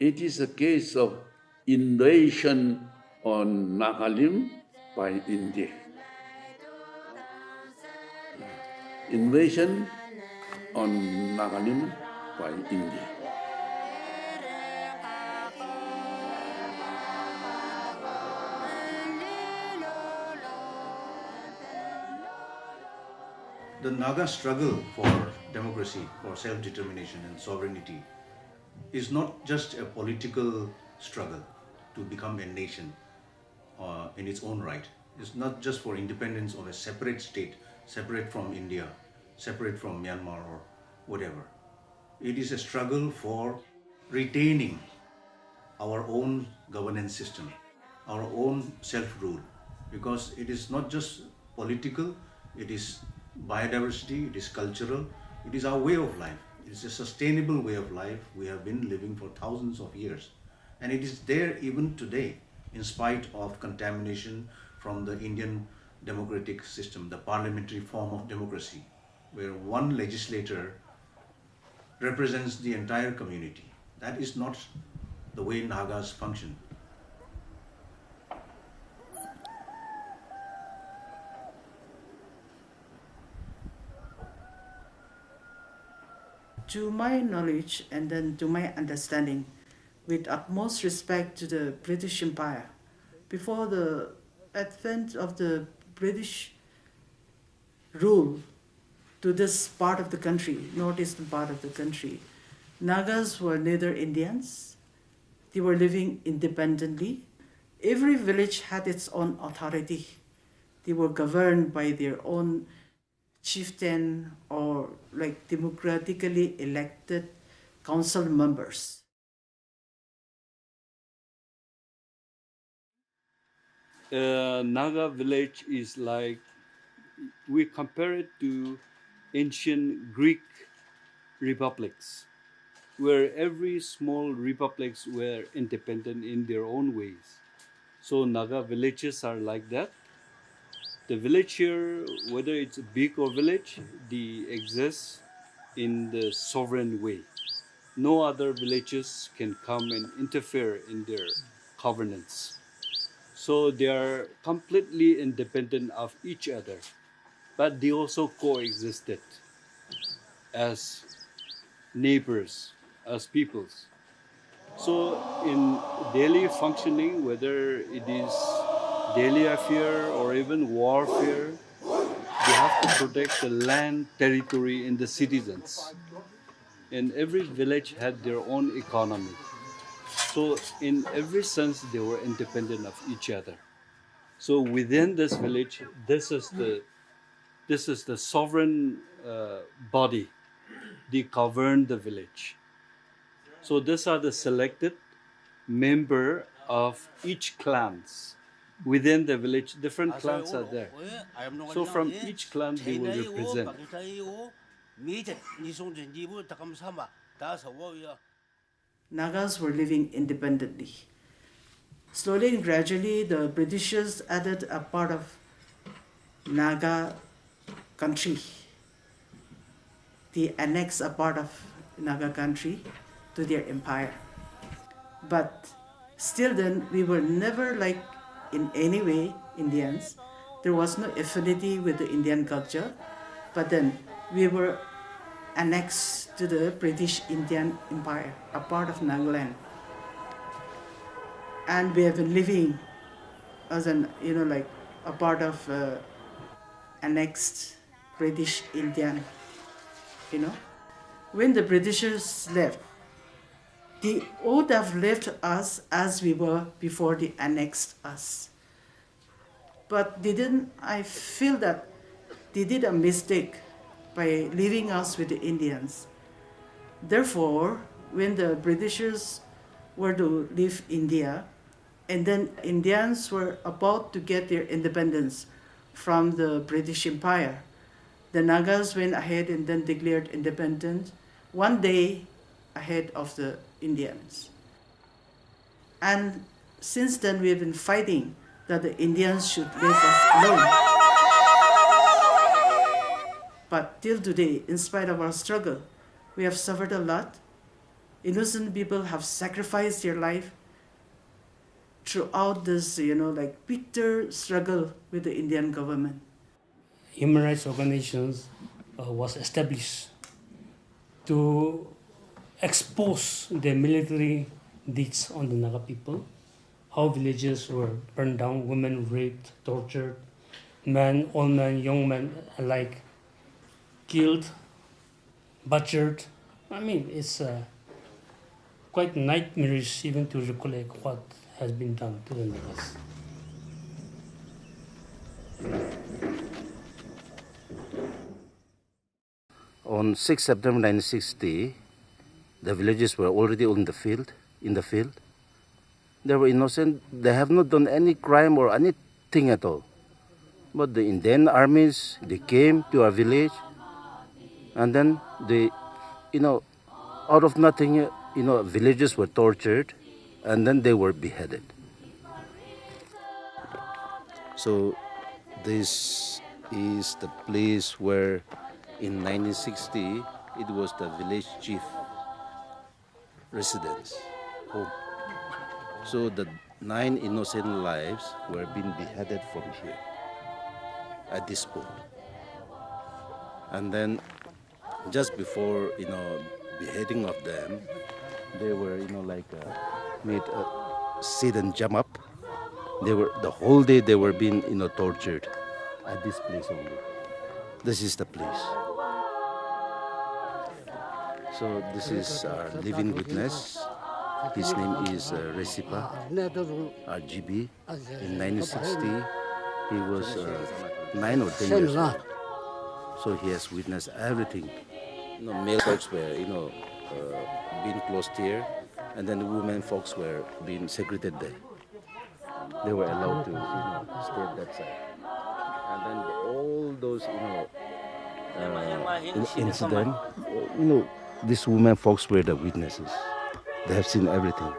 It is a case of invasion on Nagalim by India. Invasion on Nagalim by India. The Naga struggle for democracy, for self-determination and sovereignty is not just a political struggle to become a nation in its own right. It's not just for independence of a separate state, separate from India, separate from Myanmar or whatever. It is a struggle for retaining our own governance system, our own self-rule, because it is not just political, it is biodiversity, it is cultural, it is our way of life. It is a sustainable way of life we have been living for thousands of years. And it is there even today, in spite of contamination from the Indian democratic system, the parliamentary form of democracy, where one legislator represents the entire community. That is not the way Nagas function. To my knowledge and then to my understanding, with utmost respect to the British Empire, before the advent of the British rule to this part of the country, northeastern part of the country, Nagas were neither Indians, they were living independently. Every village had its own authority. They were governed by their own chieftain or like democratically elected council members. Naga village is like, we compare it to ancient Greek republics, where every small republics were independent in their own ways. So Naga villages are like that. The village here, whether it's big or village, they exist in the sovereign way. No other villages can come and interfere in their governance. So they are completely independent of each other, but they also coexisted as neighbors, as peoples. So in daily functioning, whether it is daily affair or even warfare, they have to protect the land, territory, and the citizens. And every village had their own economy. So in every sense, they were independent of each other. So within this village, this is the sovereign body. They govern the village. So these are the selected member of each clans. Within the village, different clans are there. So from each clan, they will represent. Nagas were living independently. Slowly and gradually, the Britishers added a part of Naga country. They annexed a part of Naga country to their empire. But still then, we were never like in any way Indians. There was no affinity with the Indian culture, but then we were annexed to the British Indian Empire, a part of Nagaland. And we have been living as an, like a part of annexed British Indian, When the Britishers left, they would have left us as we were before they annexed us. But I feel that they did a mistake by leaving us with the Indians. Therefore, when the Britishers were to leave India, and then Indians were about to get their independence from the British Empire, the Nagas went ahead and then declared independence one day ahead of the Indians. And since then, we have been fighting that the Indians should leave us alone. But till today, in spite of our struggle, we have suffered a lot. innocent people have sacrificed their life throughout this, like bitter struggle with the Indian government. Human rights organizations was established to expose the military deeds on the Naga people, how villages were burned down, women raped, tortured, men, old men, young men alike killed, butchered. I mean, it's quite nightmarish even to recollect what has been done to the Nagas. On 6 September 1960, the villagers were already in the field. They were innocent. They have not done any crime or anything at all. But the Indian armies, they came to our village, and then they, out of nothing, villagers were tortured, and then they were beheaded. So this is the place where in 1960 it was the village chief residence home. So the 9 innocent lives were being beheaded from here at this spot. And then just before beheading of them, they were made a sit and jump up. They were the whole day they were being tortured at this place only. This is the place. So this is our living witness. His name is Recipa RGB. In 1960, he was 9 or 10 years old. So he has witnessed everything. Male folks were being closed here, and then the women folks were being secreted there. They were allowed to stay at that side. And then all those incident, these women folks were the witnesses. They have seen everything.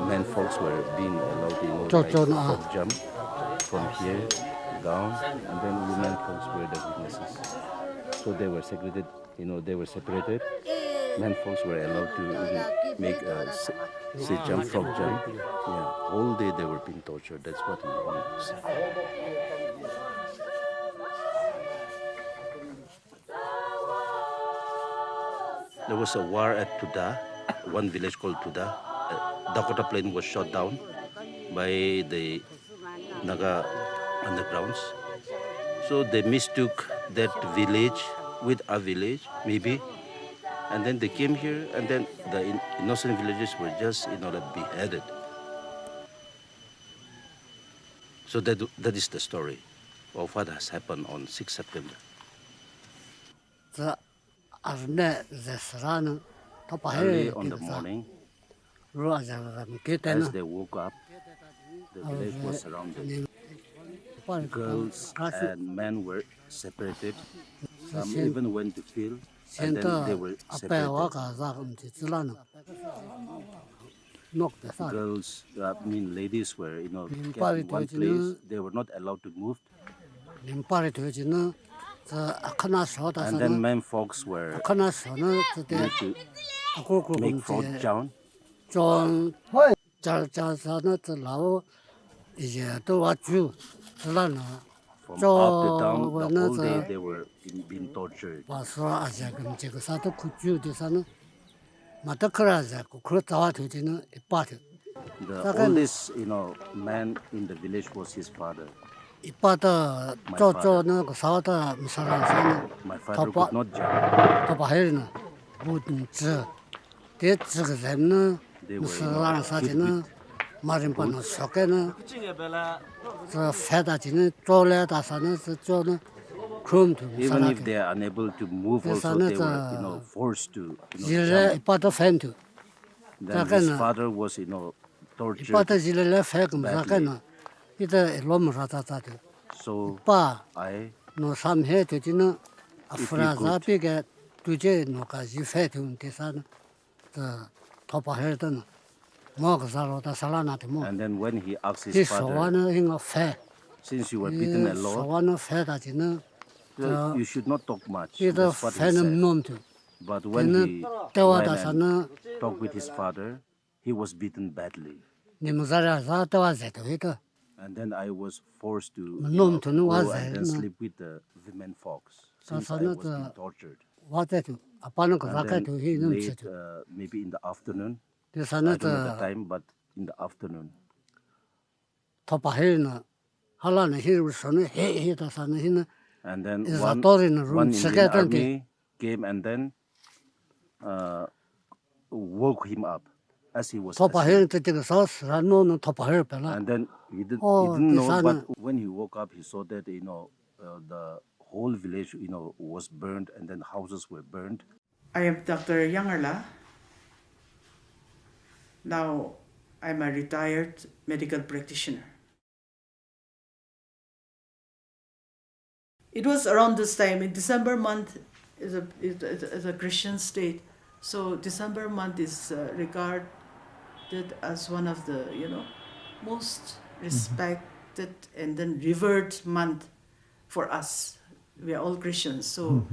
Men folks were being allowed to jump from here down, and then women folks were the witnesses. So they were segregated, they were separated. Men folks were allowed to make a jump, frog jump. Yeah, all day they were being tortured. That's what we wanted to say. There was a war at Tuda, one village called Tuda. Dakota Plain was shot down by the Naga undergrounds. So they mistook that village with our village, maybe. And then they came here, and then the innocent villagers were just, beheaded. So that is the story of what has happened on 6 September. Early on the morning, as they woke up, the village was surrounded. Girls and men were separated. Some even went to field, and then they were separated. Girls, ladies were, kept in one place. They were not allowed to move. And then men folks were made to make frog jump. From up to down, the whole day they were being tortured. The oldest, man in the village was his father. My father could not jump. They were even if they are unable to move, also they were forced to jump. Then his father was tortured badly. So I, And then when he asked He his saw father, one in a fair. since you were beaten a lot, one fair that you should not talk much. the That's what he fan said. nom to. But when he went and talked with his father, he was beaten badly. And then I was forced to go and then sleep with the women folks since I was being tortured. And then late, maybe in the afternoon, I don't know the time, but in the afternoon. And then one Indian army came and then woke him up as he was asleep. And then he didn't know, but when he woke up, he saw that, the whole village, was burned, and then houses were burned. I am Dr. Yangarla. Now I'm a retired medical practitioner. It was around this time, in December month is a Christian state, so December month is regarded as one of the most respected and then revered month for us. We are all Christians, so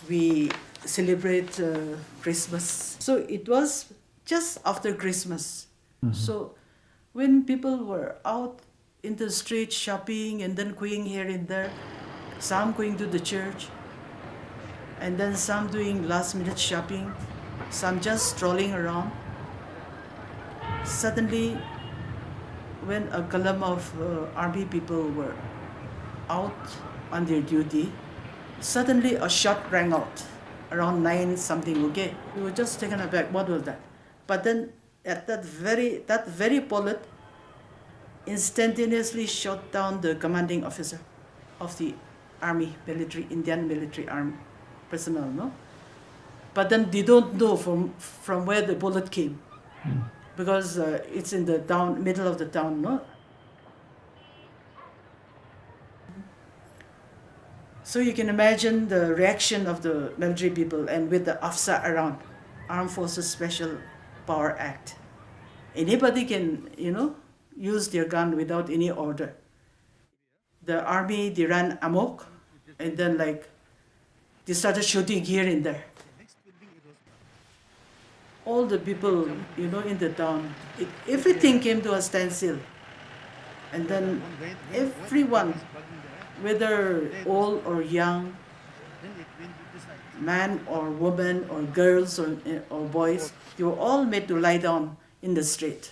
we celebrate Christmas. So it was just after Christmas. So when people were out in the street shopping and then going here and there, some going to the church, and then some doing last minute shopping, some just strolling around. Suddenly, when a column of army people were out on their duty, suddenly a shot rang out around 9 something, okay? We were just taken aback, what was that? But then at that very bullet instantaneously shot down the commanding officer of the army, Indian military army personnel, no? But then they don't know from where the bullet came, because it's in the middle of the town, no? So you can imagine the reaction of the military people, and with the AFSA around, Armed Forces Special Power Act. Anybody can, use their gun without any order. The army, they ran amok, and then they started shooting here and there. All the people, in the town, everything came to a standstill. And then everyone, whether old or young, man or woman or girls or boys, they were all made to lie down in the street.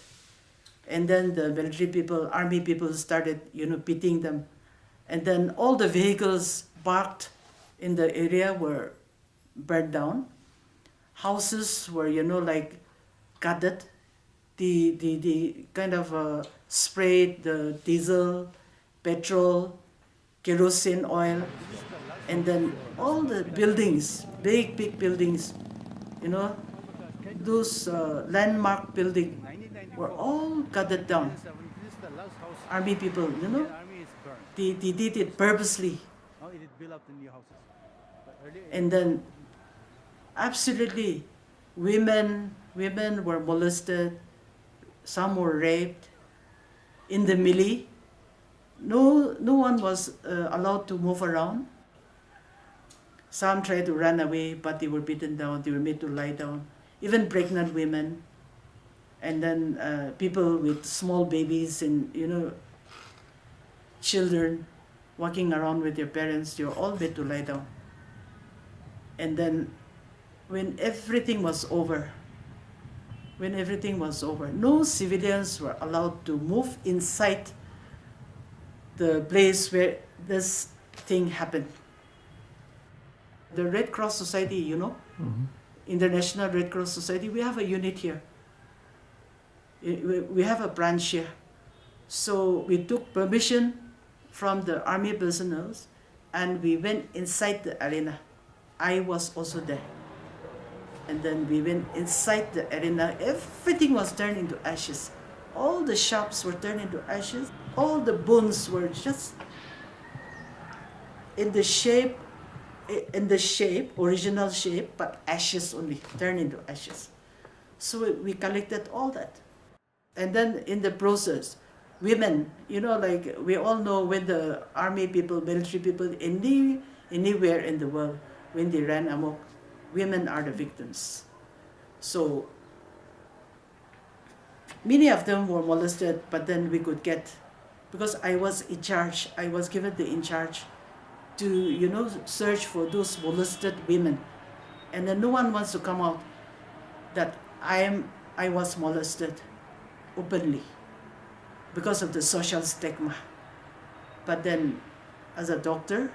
And then the military people, army people started, beating them. And then all the vehicles parked in the area were burned down. Houses were, gutted. The kind of sprayed the diesel, petrol, kerosene oil, and then all the buildings, big buildings, those landmark buildings were all gutted down. Army people, they did it purposely. And then absolutely, women were molested, some were raped. In the melee, no one was allowed to move around. Some tried to run away, but they were beaten down, they were made to lie down. Even pregnant women, and then people with small babies and, children walking around with their parents, they were all made to lie down. And then when everything was over, no civilians were allowed to move inside the place where this thing happened. The Red Cross Society, International Red Cross Society, we have a unit here. We have a branch here. So we took permission from the army personnel and we went inside the arena. I was also there. And then we went inside the arena. Everything was turned into ashes. All the shops were turned into ashes. All the bones were just in the shape, original shape, but ashes only, turned into ashes. So we collected all that. And then in the process, women, like we all know when the army people, military people, anywhere in the world, when they ran amok, women are the victims. So many of them were molested, but then we could get, because I was in charge, I was given the in charge to, search for those molested women. And then no one wants to come out that I was molested openly because of the social stigma. But then as a doctor,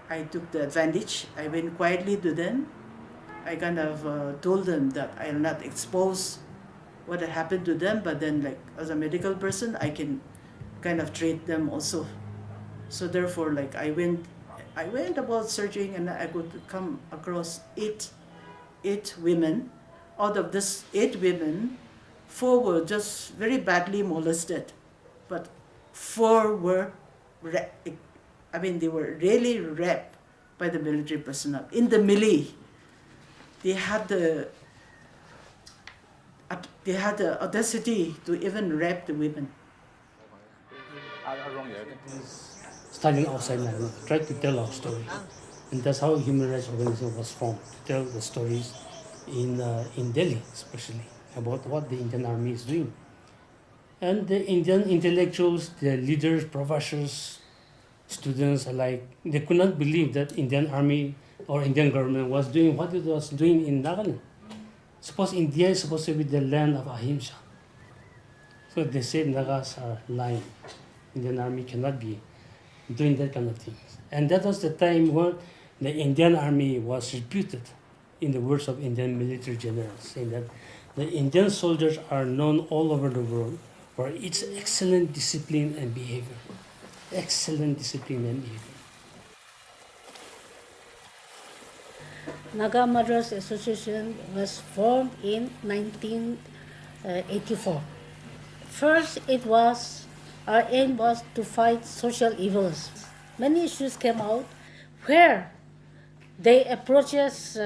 I took the advantage. I went quietly to them. I kind of told them that I'll not expose what had happened to them, but then like as a medical person, I can kind of treat them also. So therefore, like I went about searching, and I could come across eight women. Out of this 8 women, 4 were just very badly molested, but 4 were, they were really raped by the military personnel. In the melee, they had the audacity to even rape the women. Studying outside Naga, tried to tell our story. And that's how human rights organization was formed, to tell the stories in Delhi, especially, about what the Indian Army is doing. And the Indian intellectuals, the leaders, professors, students alike, they could not believe that Indian Army or Indian government was doing what it was doing in Nagalim. Suppose India is supposed to be the land of Ahimsa. So they said Nagas are lying. Indian Army cannot be doing that kind of things. And that was the time when the Indian Army was reputed, in the words of Indian military generals, saying that the Indian soldiers are known all over the world for its excellent discipline and behavior. Excellent discipline and behavior. Naga Mothers Association was formed in 1984. First, our aim was to fight social evils. Many issues came out where they approaches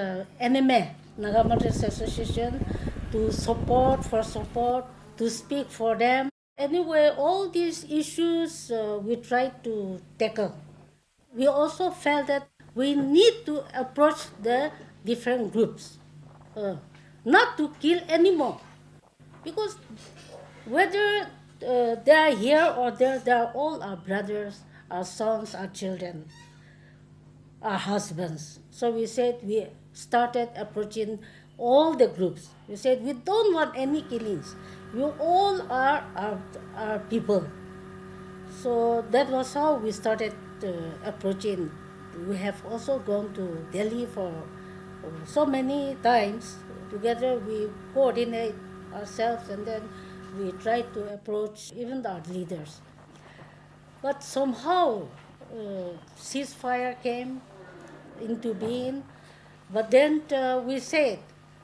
NMA, Naga Mothers Association, to support, to speak for them. Anyway, all these issues we tried to tackle. We also felt that we need to approach the different groups, not to kill anymore, because whether they are here or there, they are all our brothers, our sons, our children, our husbands. So we said we started approaching all the groups. We said we don't want any killings. You all are our people. So that was how we started approaching. We have also gone to Delhi for so many times. Together we coordinate ourselves, and then we try to approach even our leaders. But somehow ceasefire came into being. But then we said,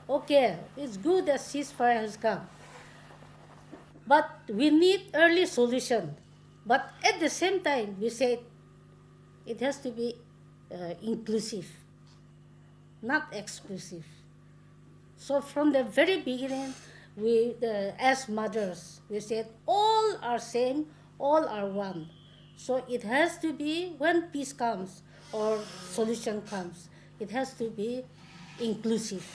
okay, it's good that ceasefire has come, but we need early solution. But at the same time, we said it has to be inclusive, not exclusive. So from the very beginning, we, as mothers, we said all are same, all are one. So it has to be, when peace comes or solution comes, it has to be inclusive.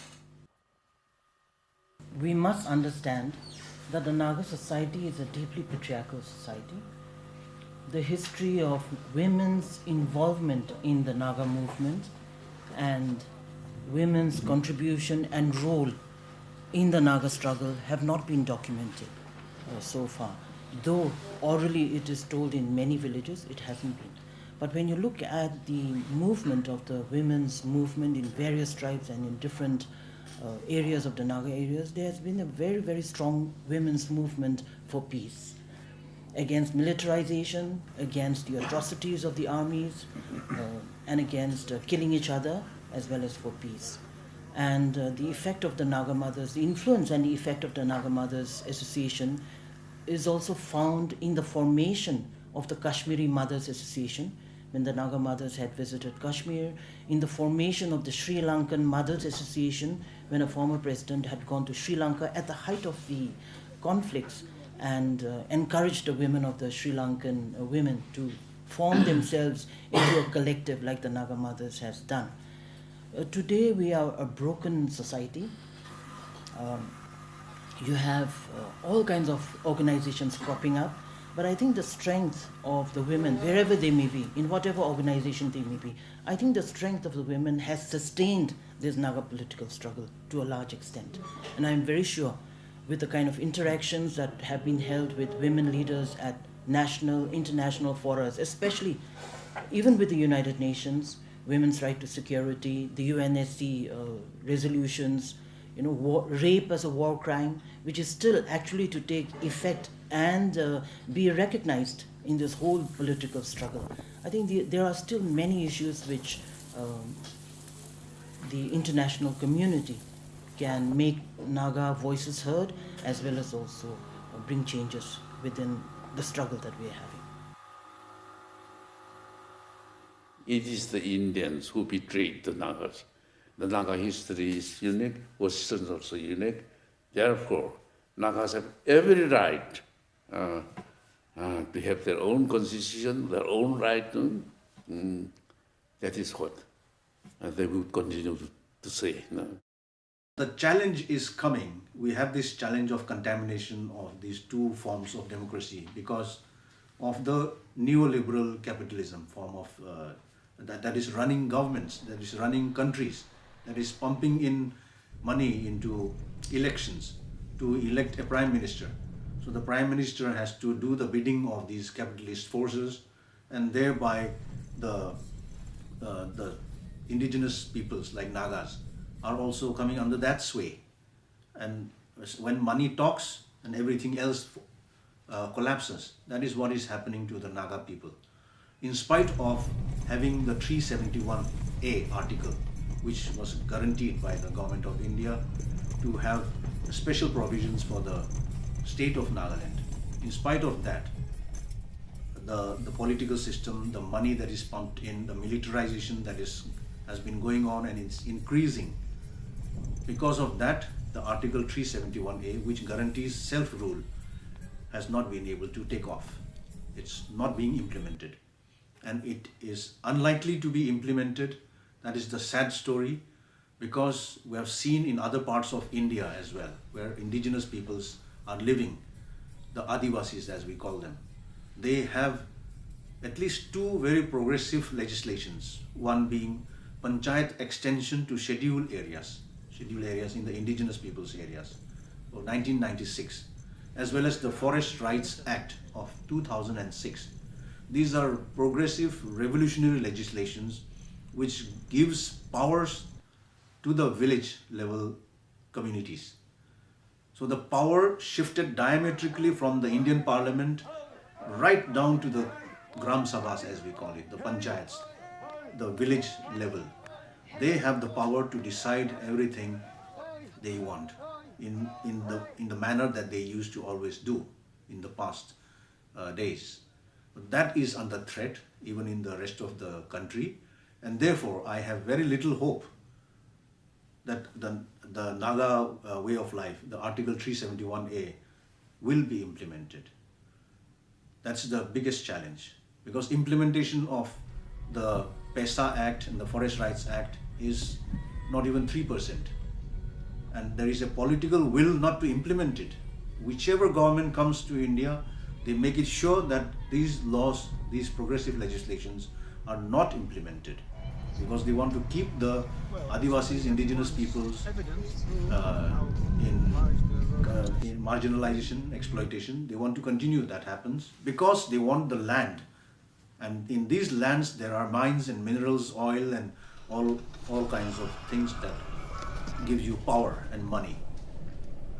We must understand that the Naga society is a deeply patriarchal society. The history of women's involvement in the Naga movement and women's contribution and role in the Naga struggle have not been documented so far. Though orally it is told in many villages, it hasn't been. But when you look at the movement of the women's movement in various tribes and in different areas of the Naga areas, there has been a very, very strong women's movement for peace, against militarization, against the atrocities of the armies, and against killing each other, as well as for peace. And the effect of the Naga Mothers, the influence and the effect of the Naga Mothers Association is also found in the formation of the Kashmiri Mothers Association, when the Naga mothers had visited Kashmir, in the formation of the Sri Lankan Mothers Association, when a former president had gone to Sri Lanka at the height of the conflicts and encouraged the women of the Sri Lankan women to form themselves into a collective like the Naga mothers has done. Today we are a broken society. You have all kinds of organizations cropping up, but I think the strength of the women, wherever they may be, in whatever organization they may be, I think the strength of the women has sustained this Naga political struggle to a large extent. And I'm very sure with the kind of interactions that have been held with women leaders at national, international forums, especially even with the United Nations, women's right to security, the UNSC resolutions, rape as a war crime, which is still actually to take effect and be recognized in this whole political struggle. I think there are still many issues which the international community can make Naga voices heard, as well as also bring changes within the struggle that we are having. It is the Indians who betrayed the Nagas. The Naga history is unique, Western is also unique. Therefore, Nagas have every right to have their own constitution, their own right. That is what they would continue to say. The challenge is coming. We have this challenge of contamination of these two forms of democracy because of the neoliberal capitalism form of that is running governments, that is running countries, that is pumping in money into elections to elect a prime minister. So the prime minister has to do the bidding of these capitalist forces, and thereby the indigenous peoples like Nagas are also coming under that sway. And when money talks and everything else collapses, that is what is happening to the Naga people. In spite of having the 371A article, which was guaranteed by the government of India to have special provisions for the state of Nagaland. In spite of that, the political system, the money that is pumped in, the militarization that has been going on and it's increasing. Because of that, the Article 371A, which guarantees self-rule, has not been able to take off. It's not being implemented. And it is unlikely to be implemented. That is the sad story, because we have seen in other parts of India as well, where indigenous peoples are living, the Adivasis as we call them. They have at least two very progressive legislations, one being Panchayat extension to scheduled areas in the indigenous peoples areas of 1996, as well as the Forest Rights Act of 2006. These are progressive revolutionary legislations which gives powers to the village level communities. So the power shifted diametrically from the Indian Parliament right down to the Gram Sabhas, as we call it, the panchayats, the village level. They have the power to decide everything they want in the manner that they used to always do in the past days. But that is under threat even in the rest of the country, and therefore I have very little hope that the Naga way of life, the Article 371A, will be implemented. That's the biggest challenge, because implementation of the PESA Act and the Forest Rights Act is not even 3%. And there is a political will not to implement it. Whichever government comes to India, they make it sure that these laws, these progressive legislations are not implemented, because they want to keep the Adivasis, indigenous peoples in marginalization, exploitation. They want to continue that happens because they want the land. And in these lands there are mines and minerals, oil and all kinds of things that gives you power and money.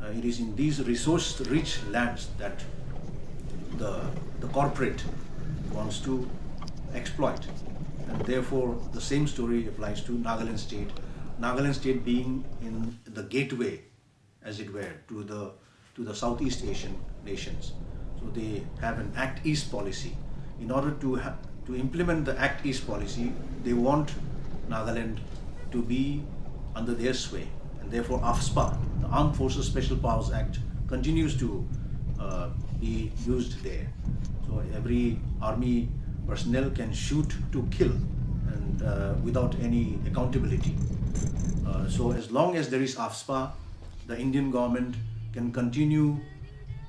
It is in these resource-rich lands that the corporate wants to exploit. And therefore, the same story applies to Nagaland state. Nagaland state being in the gateway, as it were, to the Southeast Asian nations. So they have an Act East policy. In order to to implement the Act East policy, they want Nagaland to be under their sway. And therefore AFSPA, the Armed Forces Special Powers Act, continues to be used there. So every army personnel can shoot to kill and without any accountability. So as long as there is AFSPA, the Indian government can continue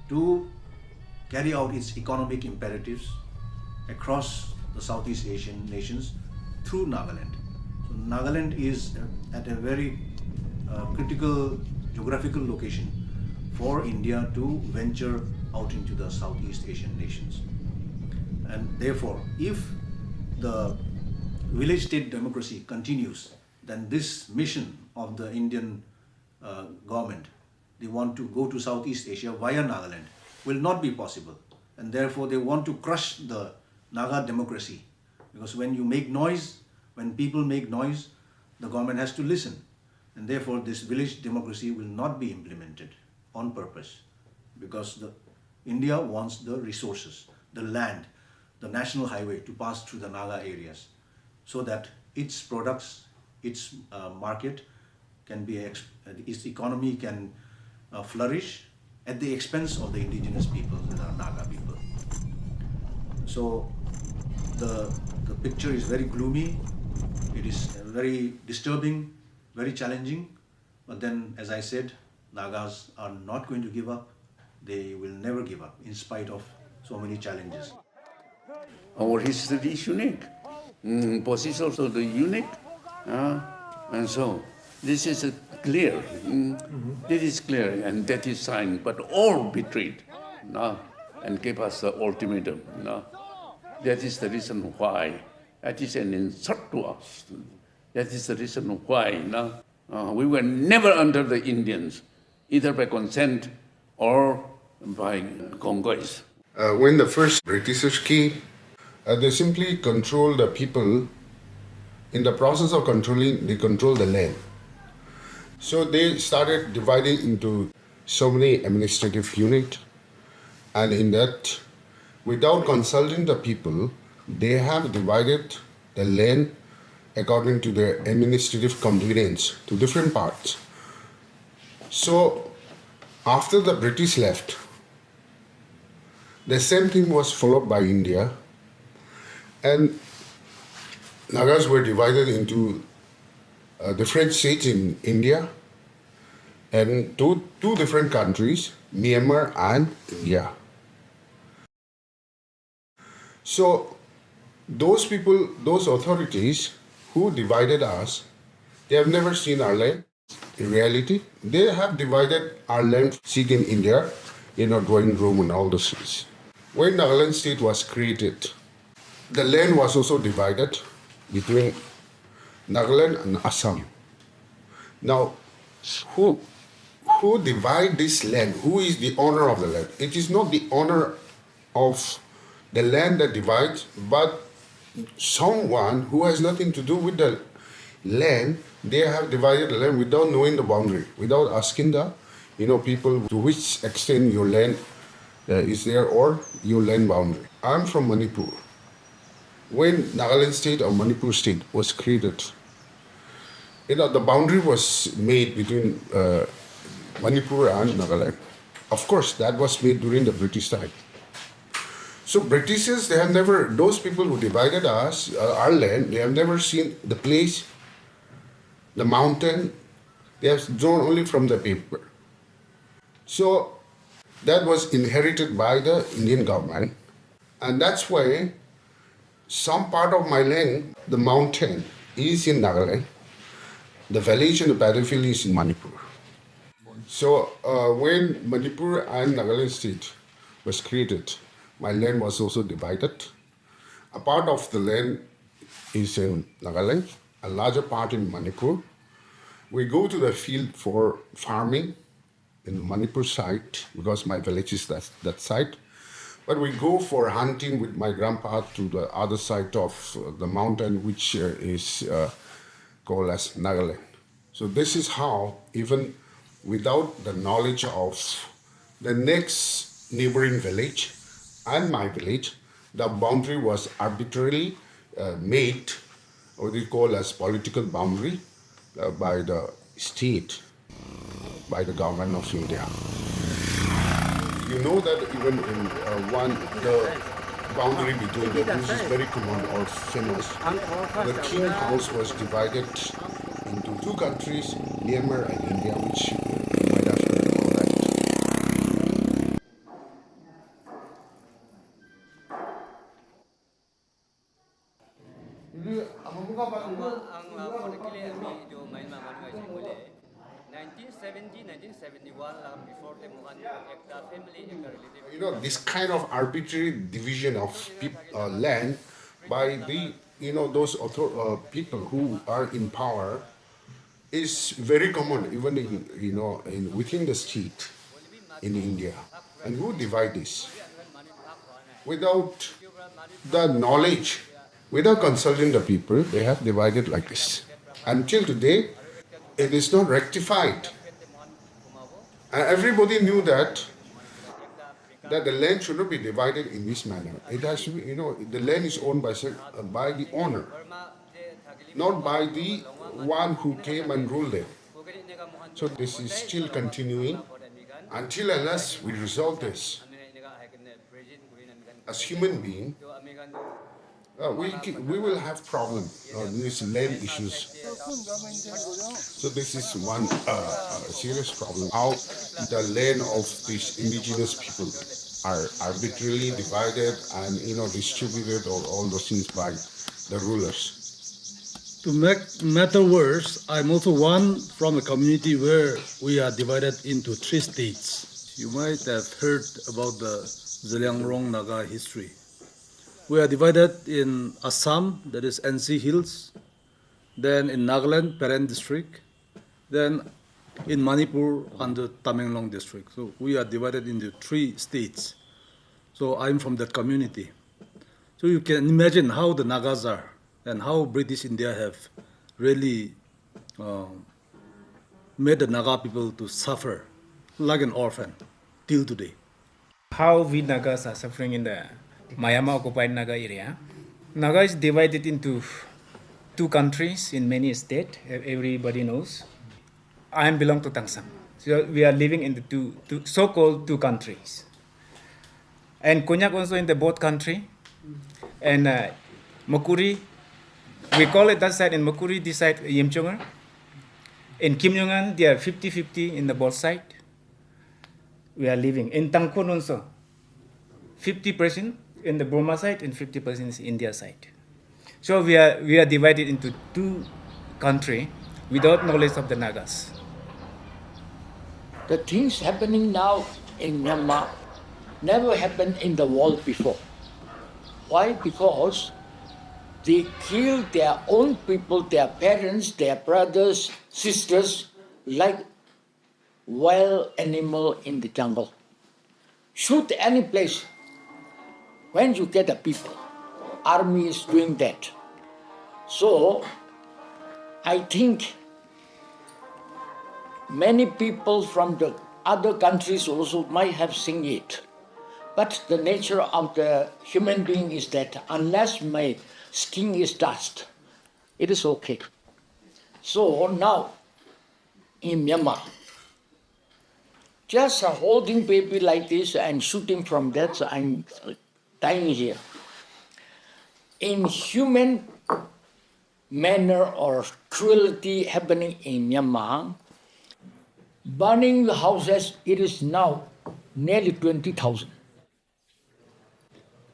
to carry out its economic imperatives across the Southeast Asian nations through Nagaland. So Nagaland is at a very critical geographical location for India to venture out into the Southeast Asian nations. And therefore, if the village state democracy continues, then this mission of the Indian government, they want to go to Southeast Asia via Nagaland, will not be possible. And therefore they want to crush the Naga democracy, because when you make noise, when people make noise, the government has to listen. And therefore this village democracy will not be implemented on purpose, because India wants the resources, the land, the national highway to pass through the Naga areas, so that its products, its market can be, its economy can flourish at the expense of the indigenous people, the Naga people. So the picture is very gloomy, it is very disturbing, very challenging, but then, as I said, Nagas are not going to give up. They will never give up in spite of so many challenges. Our history is unique. Position also the unique. And so this is clear. This is clear, and that is signed, but all betrayed and gave us the ultimatum. That is the reason why. That is an insult to us. That is the reason why we were never under the Indians, either by consent or by conquest. When the first Britishers came, they simply controlled the people. In the process of controlling, they controlled the land. So they started dividing into so many administrative units, and in that, without consulting the people, they have divided the land according to their administrative convenience to different parts. So after the British left, the same thing was followed by India, and Nagas were divided into different states in India and two different countries, Myanmar and India. So those people, those authorities who divided us, they have never seen our land. In reality, they have divided our land, seat in India, drawing room and all those things. When Nagaland state was created, the land was also divided between Nagaland and Assam. Now, who divide this land? Who is the owner of the land? It is not the owner of the land that divides, but someone who has nothing to do with the land. They have divided the land without knowing the boundary, without asking the people to which extent your land is there or your land boundary. I'm from Manipur. When Nagaland state or Manipur state was created, the boundary was made between Manipur and Nagaland. Of course, that was made during the British time. So Britishers, they have never, those people who divided us, our land, they have never seen the place, the mountain. They have drawn only from the paper. So that was inherited by the Indian government, and that's why some part of my land, the mountain, is in Nagaland. The village and the battlefield is in Manipur. So when Manipur and Nagaland state was created, my land was also divided. A part of the land is in Nagaland, a larger part in Manipur. We go to the field for farming in the Manipur side, because my village is that side. But we go for hunting with my grandpa to the other side of the mountain, which is called as Nagaland. So this is how, even without the knowledge of the next neighboring village and my village, the boundary was arbitrarily made, what we call as political boundary, by the state, by the government of India. You know that even in the boundary between the this is very common or famous. The king house was divided into two countries, Myanmar and India, which you might have heard of that. You know, this kind of arbitrary division of land by the those people who are in power is very common even within the state in India. And who divide this without the knowledge, without consulting the people? They have divided like this. Until today, it is not rectified. And everybody knew that the land should not be divided in this manner. It has to be, the land is owned by the owner, not by the one who came and ruled it. So this is still continuing until unless we resolve this as human being. We will have problems on these land issues. So this is one serious problem. How the land of these indigenous people are arbitrarily divided and distributed or all those things by the rulers. To make matter worse, I'm also one from a community where we are divided into 3 states. You might have heard about the Zeliangrong Naga history. We are divided in Assam, that is NC Hills, then in Nagaland, Peren district, then in Manipur under Tamenglong district. So we are divided into 3 states. So I'm from that community. So you can imagine how the Nagas are and how British India have really made the Naga people to suffer like an orphan till today. How we Nagas are suffering in the Myanmar occupied Naga area. Naga is divided into 2 countries in many states, everybody knows. I belong to Tangsang. So we are living in the two so-called 2 countries. And Konyak also in the both country. And Makuri, we call it that side in Makuri, this side Yimchongar. In Kim Jong-un, they are 50-50 in the both side. We are living. In Tangkon also, 50% in the Burma side and 50% is India side. So we are divided into 2 countries without knowledge of the Nagas. The things happening now in Myanmar never happened in the world before. Why? Because they kill their own people, their parents, their brothers, sisters, like wild animal in the jungle. Shoot any place. When you get the people, army is doing that. So, I think many people from the other countries also might have seen it. But the nature of the human being is that unless my skin is touched, it is okay. So now, in Myanmar, just holding baby like this and shooting from that, I'm dying here. In human manner or cruelty happening in Myanmar, burning the houses, it is now nearly 20,000.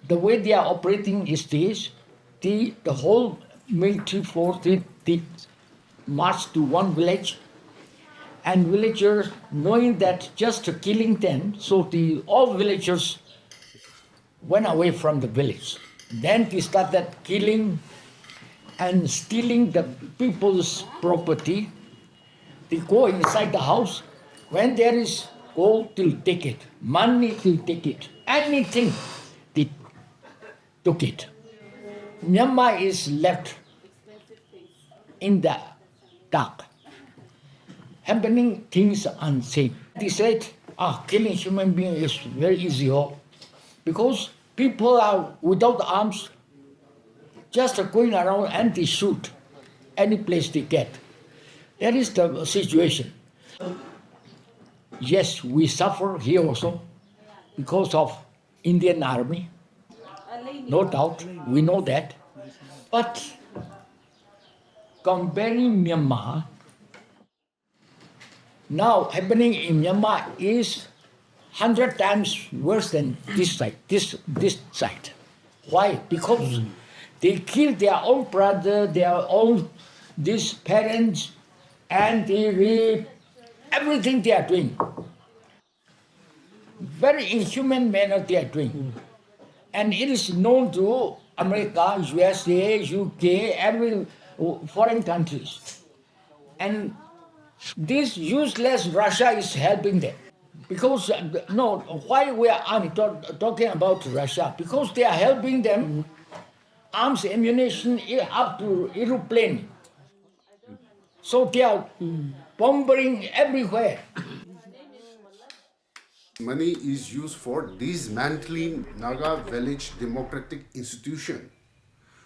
The way they are operating is this: the whole military force, they march to one village, and villagers, knowing that just killing them, so all villagers went away from the village. Then they started killing and stealing the people's property. They go inside the house. When there is gold, they'll take it. Money, they'll take it. Anything, they took it. Myanmar is left in the dark, happening things unseen. They said, killing human being is very easy, because People are without arms, just going around and they shoot any place they get. That is the situation. Yes, we suffer here also because of Indian army. No doubt, we know that. But comparing Myanmar, now happening in Myanmar is 100 times worse than this side, this side. Why? Because they kill their own brother, their own these parents, and they rape, everything they are doing. Very inhuman manner they are doing. And it is known to America, USA, UK, every foreign countries. And this useless Russia is helping them. Because, no, why we are talking about Russia? Because they are helping them arms, ammunition up to aeroplane. So they are bombing everywhere. Money is used for dismantling Naga village democratic institution.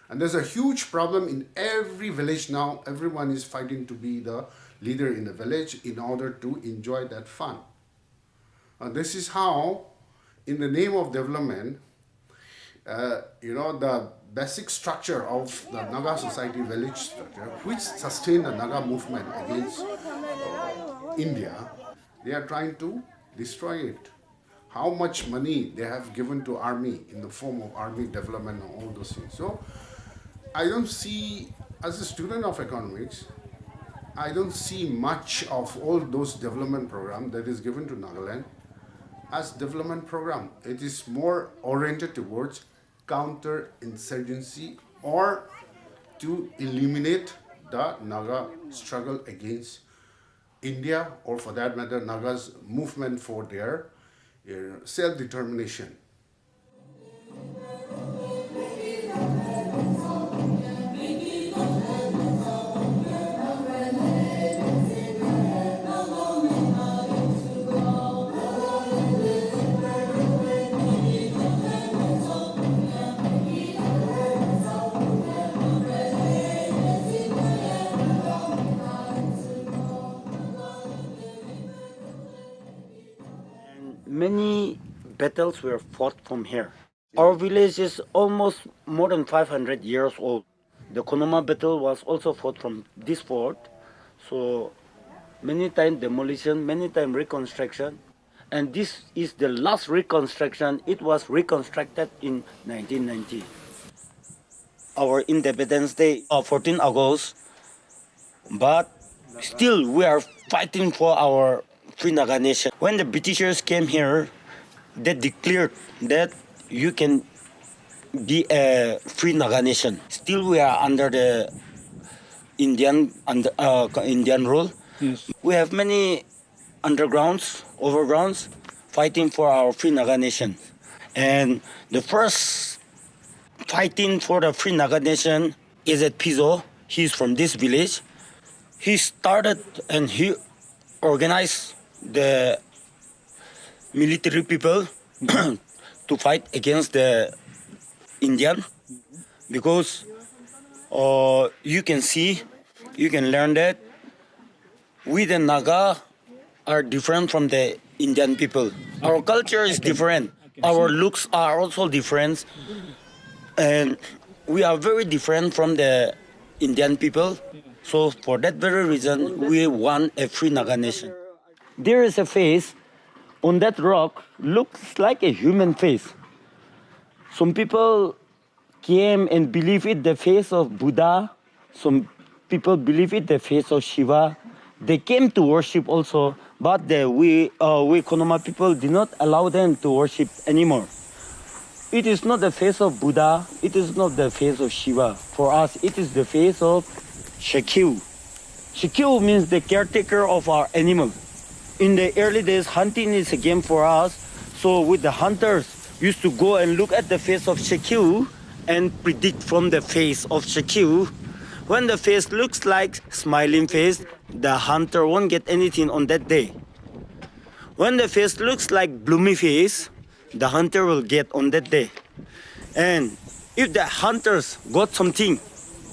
And there's a huge problem in every village now. Everyone is fighting to be the leader in the village in order to enjoy that fun. This is how, in the name of development, the basic structure of the Naga society village structure, which sustained the Naga movement against India, they are trying to destroy it. How much money they have given to army in the form of army development and all those things. So I don't see, as a student of economics, I don't see much of all those development program that is given to Nagaland as development program. It is more oriented towards counter-insurgency or to eliminate the Naga struggle against India, or for that matter, Naga's movement for their self-determination. Many battles were fought from here. Our village is almost more than 500 years old. The Konoma battle was also fought from this fort. So many times demolition, many times reconstruction. And this is the last reconstruction. It was reconstructed in 1990. Our Independence Day, 14 August. But still we are fighting for our free Naga nation. When the Britishers came here, they declared that you can be a free Naga nation. Still, we are under the Indian rule. Yes. We have many undergrounds, overgrounds, fighting for our free Naga nation. And the first fighting for the free Naga nation is at Pizo. He's from this village. He started and he organized the military people to fight against the Indian, because you can learn that we the Naga are different from the Indian people. Our culture is different. Our looks are also different, and we are very different from the Indian people. So for that very reason, we want a free Naga nation. There is a face on that rock, looks like a human face. Some people came and believe it the face of Buddha. Some people believe it the face of Shiva. They came to worship also, but we Konoma people did not allow them to worship anymore. It is not the face of Buddha. It is not the face of Shiva. For us, it is the face of Shakyu. Shakyu means the caretaker of our animal. In the early days, hunting is a game for us. So with the hunters, used to go and look at the face of Shakyu and predict from the face of Shakyu. When the face looks like smiling face, the hunter won't get anything on that day. When the face looks like gloomy face, the hunter will get on that day. And if the hunters got something,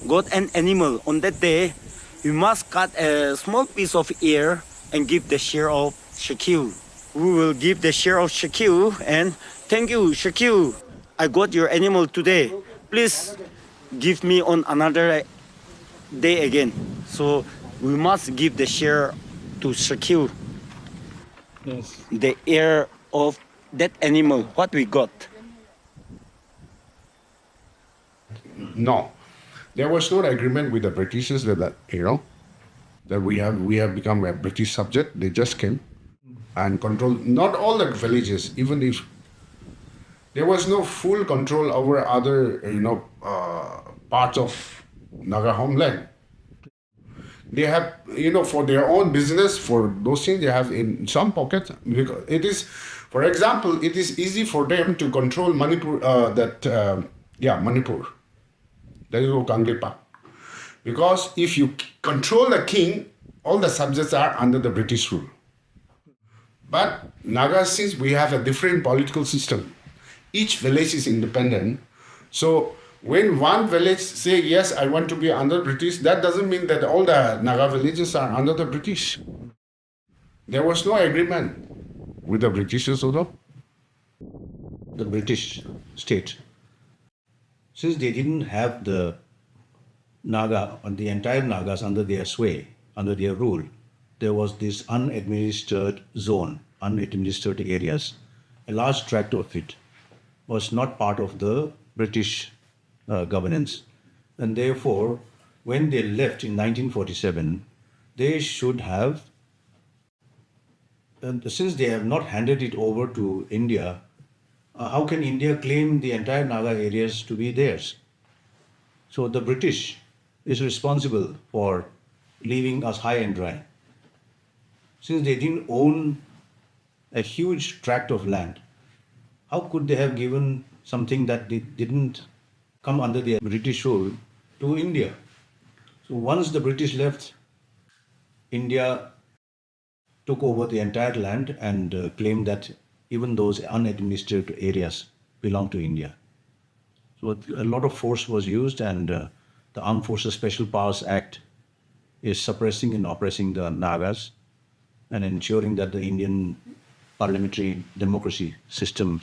got an animal on that day, we must cut a small piece of ear and give the share of Shakil. We will give the share of Shakil and thank you, Shakil. I got your animal today. Please give me on another day again. So we must give the share to Shakil. Yes. The ear of that animal, what we got. No, there was no agreement with the Britishers that that we have become a British subject. They just came and controlled not all the villages, even if there was no full control over other parts of Naga homeland. They have for their own business, for those things they have in some pockets. Because it is, for example, it is easy for them to control Manipur. Manipur. That is Kanglepa. Because if you control the king, all the subjects are under the British rule. But Nagas, since we have a different political system, each village is independent. So when one village say, yes, I want to be under British, that doesn't mean that all the Naga villages are under the British. There was no agreement with the Britishers although. The British state, since they didn't have the Naga or the entire Nagas under their sway, under their rule, there was this unadministered zone, unadministered areas. A large tract of it was not part of the British governance. And therefore, when they left in 1947, they should have, since they have not handed it over to India, how can India claim the entire Naga areas to be theirs? So the British is responsible for leaving us high and dry. Since they didn't own a huge tract of land, how could they have given something that didn't come under the British rule to India? So once the British left, India took over the entire land and claimed that even those unadministered areas belong to India. So a lot of force was used, and the Armed Forces Special Powers Act is suppressing and oppressing the Nagas and ensuring that the Indian parliamentary democracy system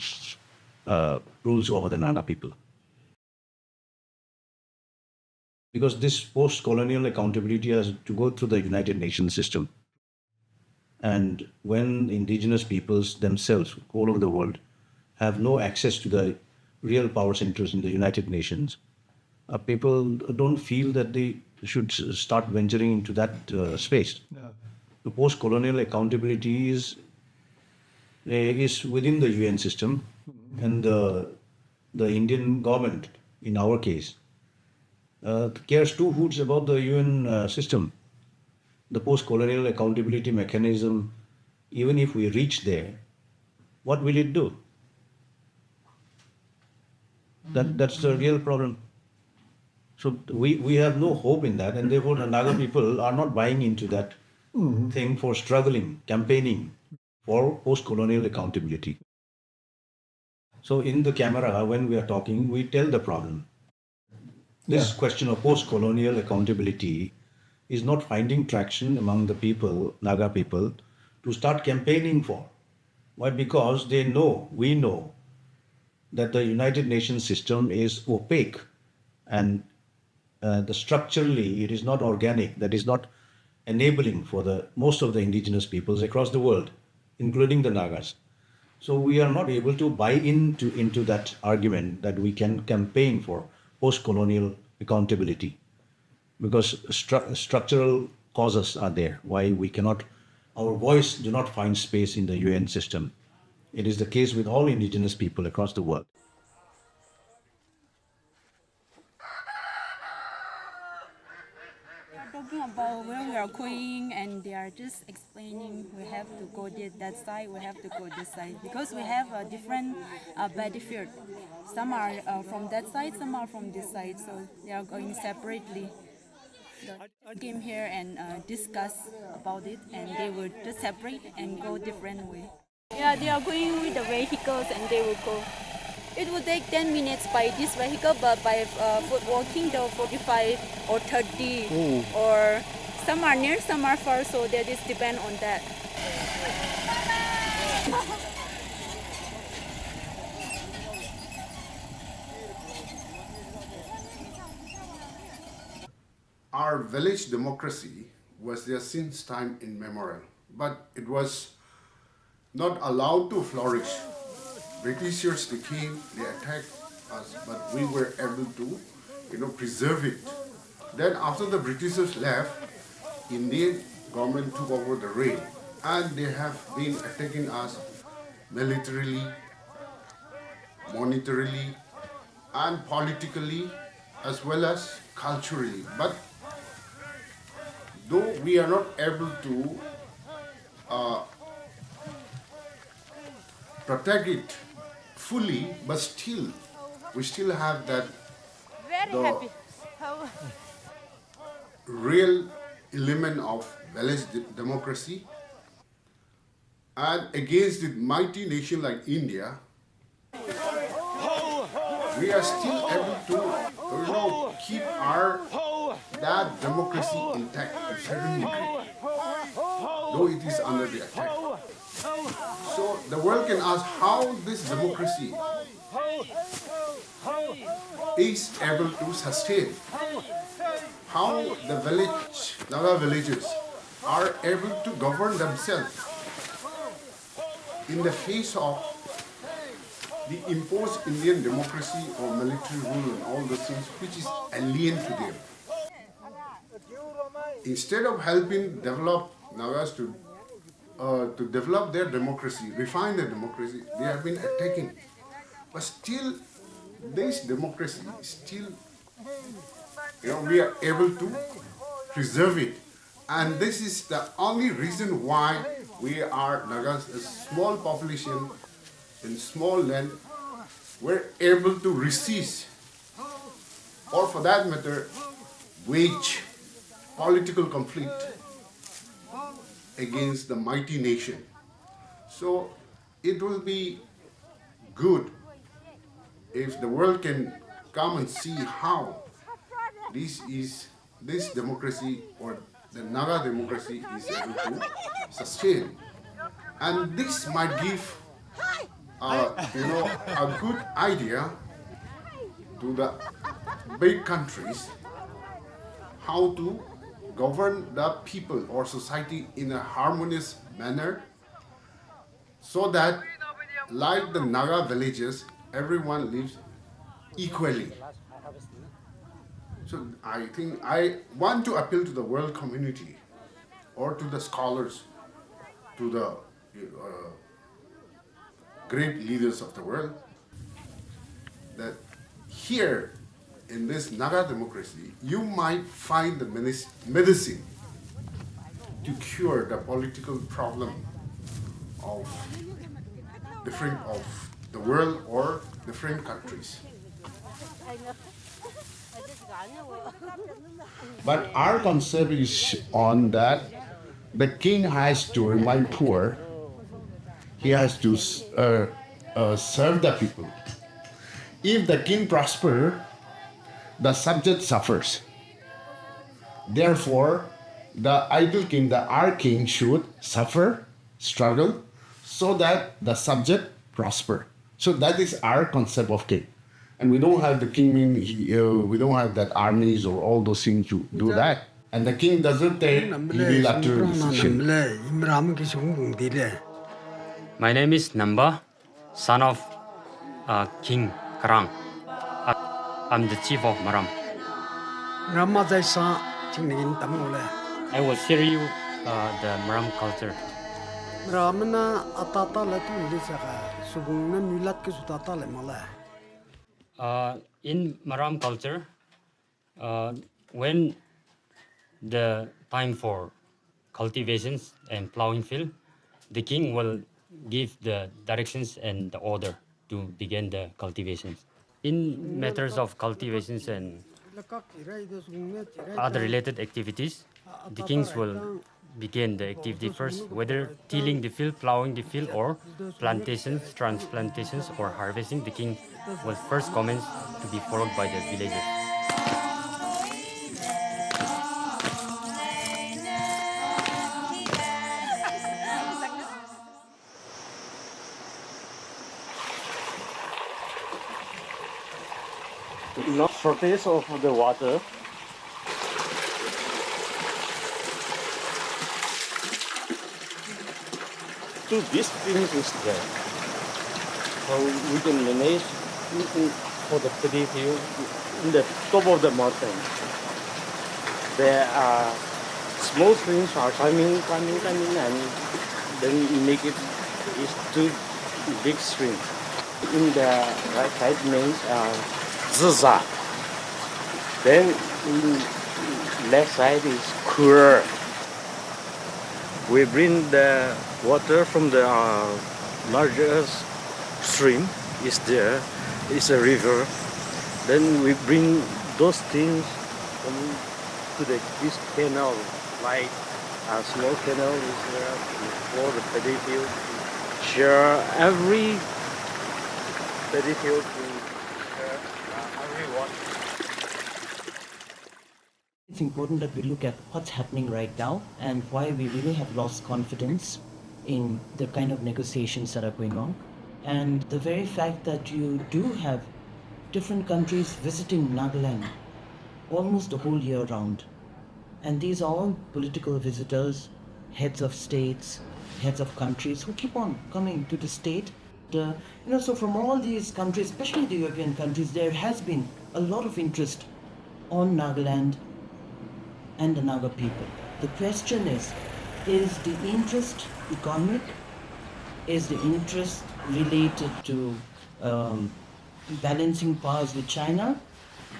rules over the Naga people. Because this post-colonial accountability has to go through the United Nations system. And when indigenous peoples themselves, all over the world, have no access to the real power centers in the United Nations, people don't feel that they should start venturing into that space. Yeah. The post-colonial accountability is within the UN system, and the Indian government, in our case, cares two hoots about the UN system. The post-colonial accountability mechanism, even if we reach there, what will it do? That's the real problem. So we have no hope in that, and therefore the Naga people are not buying into that thing for struggling, campaigning for post-colonial accountability. So in the camera, when we are talking, we tell the problem. This question of post-colonial accountability is not finding traction among the people, Naga people, to start campaigning for. Why? Because they know, we know, that the United Nations system is opaque, and structurally it is not organic, that is not enabling for the most of the indigenous peoples across the world, including the Nagas. So we are not able to buy into that argument that we can campaign for post-colonial accountability, because structural causes are there why we cannot, our voice do not find space in the UN system. It is the case with all indigenous people across the world. They are talking about where we are going, and they are just explaining we have to go that side, we have to go this side, because we have a different battlefield. Some are from that side, some are from this side, so they are going separately. They came here and discuss about it, and they will just separate and go different way. Yeah, they are going with the vehicles, and they will go It would take 10 minutes by this vehicle, but by foot walking, though 45 or 30, or some are near, some are far, so that is depend on that. Our village democracy was there since time immemorial, but it was not allowed to flourish. Britishers, they came, they attacked us, but we were able to, preserve it. Then after the Britishers left, Indian government took over the reign, and they have been attacking us militarily, monetarily, and politically, as well as culturally. But though we are not able to protect it fully, but still, we still have that real element of village democracy. And against the mighty nation like India, we are still able to, keep that democracy intact to a certain degree, though it is under the attack. So the world can ask how this democracy is able to sustain, how the Naga villages are able to govern themselves in the face of the imposed Indian democracy or military rule and all those things which is alien to them. Instead of helping develop Nagas to develop their democracy, refine their democracy, they have been attacking. But still, this democracy still, we are able to preserve it. And this is the only reason why we are Nagas, a small population in small land, we're able to resist, or for that matter, wage political conflict against the mighty nation. So it will be good if the world can come and see how this democracy or the Naga democracy is able to sustain. And this might give a good idea to the big countries how to govern the people or society in a harmonious manner, so that, like the Naga villages, everyone lives equally. So I think I want to appeal to the world community or to the scholars, to the great leaders of the world, that here in this Naga democracy, you might find the medicine to cure the political problem of the world or different countries. But our concept is on that the king has to remain poor. He has to serve the people. If the king prospers, the subject suffers. Therefore, the ideal king, our king, should suffer, struggle, so that the subject prosper. So that is our concept of king. And we don't have the king, we don't have that armies or all those things to do that. And the king doesn't take unilateral decision. My name is Namba, son of King Karang. I'm the chief of Maram. I will share you the Maram culture. In Maram culture, when the time for cultivations and plowing field, the king will give the directions and the order to begin the cultivations. In matters of cultivations and other related activities, the kings will begin the activity first, whether tilling the field, plowing the field, or plantations, transplantations, or harvesting. The king was first commenced to be followed by the villagers. No shortage of the water. So this thing is there. So we can manage for the paddy field in the top of the mountain. There are small streams are coming, and then make it is two big streams. In the right side means Ziza. Then in left side is Kur. We bring the water from the largest stream is there. It's a river. Then we bring those things to this canal, like a small canal is there for the paddy field. Share every paddy field to share everyone. It's important that we look at what's happening right now and why we really have lost confidence in the kind of negotiations that are going on. And the very fact that you do have different countries visiting Nagaland almost the whole year round. And these are all political visitors, heads of states, heads of countries who keep on coming to the state. So from all these countries, especially the European countries, there has been a lot of interest on Nagaland and the Naga people. The question is the interest economic? Is the interest related to balancing powers with China